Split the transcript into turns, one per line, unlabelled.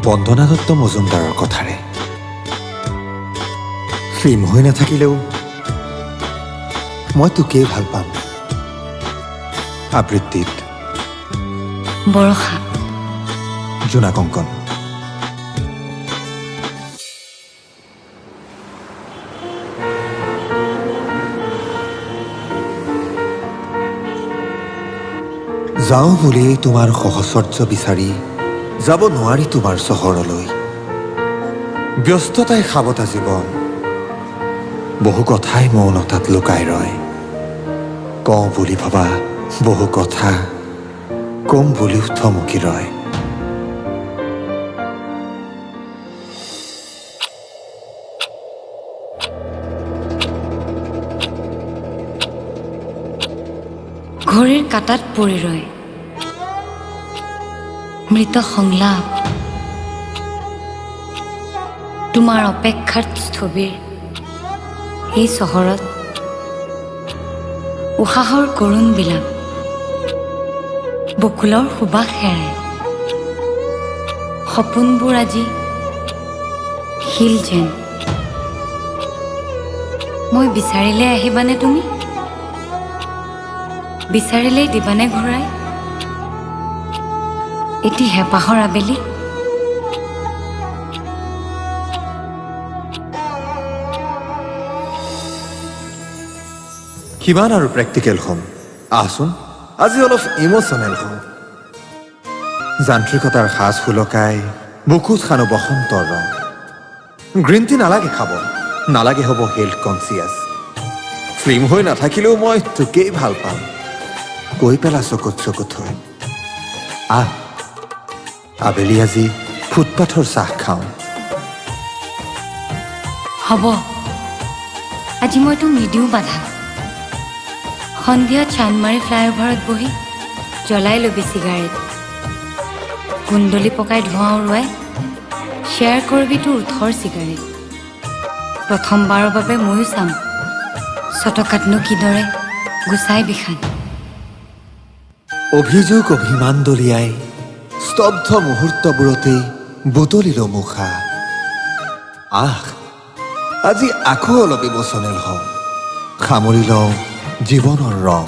বন্দনা দত্ত মজুমদাৰৰ কথাৰে ফিল্ম হৈ নাথাকিলেও মই তোকেই ভাল পাম। আবৃত্তিত
বৰষা,
জোনা কংকন। যাওঁ বুলি তোমাৰ সহচৰ্য বিচাৰি যাব নোৱাৰি তোমাৰ চহৰলৈ। ব্যস্ততাই সাবতা জীৱন, বহু কথাই মৌনতাত লুকাই ৰয়। কওঁ বুলি ভবা বহু কথা কম বুলিও থমকি ৰয়।
ঘড়ীৰ কাটাত পৰি ৰয় মৃত সংলাপ, তোমাৰ অপেক্ষাত স্থবিৰ এই চহৰত উশাহৰ কৰুণ বিলাপ, বকুলৰ সুবাস হেৰাই সপোনবোৰ আজি শিল যেন। মই বিচাৰিলে আহিবানে তুমি? বিচাৰিলেই দিবানে ঘূৰাই এটি হেঁপাহৰ আবেলি?
কিমান আৰু প্ৰেক্টিকেল হ'ম, আহচোন আজি অলপ ইম'চনেল হ'ম। যান্ত্ৰিকতাৰ সাজ সুলকাই বুকুত খানো বসন্তৰ ৰং। গ্ৰীণ টি নালাগে খাব, নালাগে হ'ব হেল্থ কনচিয়াছ। ফিল্ম হৈ নাথাকিলেও মই তোকেই ভাল পাম। কৈ পেলা চকুত চকুত হৈ আহ, আবেলি আজি ফুটপাথৰ চাহ খাওঁ।
হ'ব, আজি মই তোক নিদিওঁ বাধা। সন্ধিয়া চান্দমাৰী ফ্লাইঅভাৰত বহি জ্বলাই ল'বি চিগাৰেট, কুণ্ডলি পকাই ধোঁৱা উৰুৱাই শ্বেয়াৰ কৰিবি তোৰ ওঠৰ চিগাৰেট। প্ৰথমবাৰৰ বাবে ময়ো চাম চটকাতনো কিদৰে গুচাই বিষান।
অভিযোগ অভিমান দলিয়াই স্তব্ধ মুহূৰ্তবোৰতেই বুটলিলো মুখা। আহ, আজি আকৌ অলপ ইম'চনেল হওঁ, সামৰি লওঁ জীৱনৰ ৰং।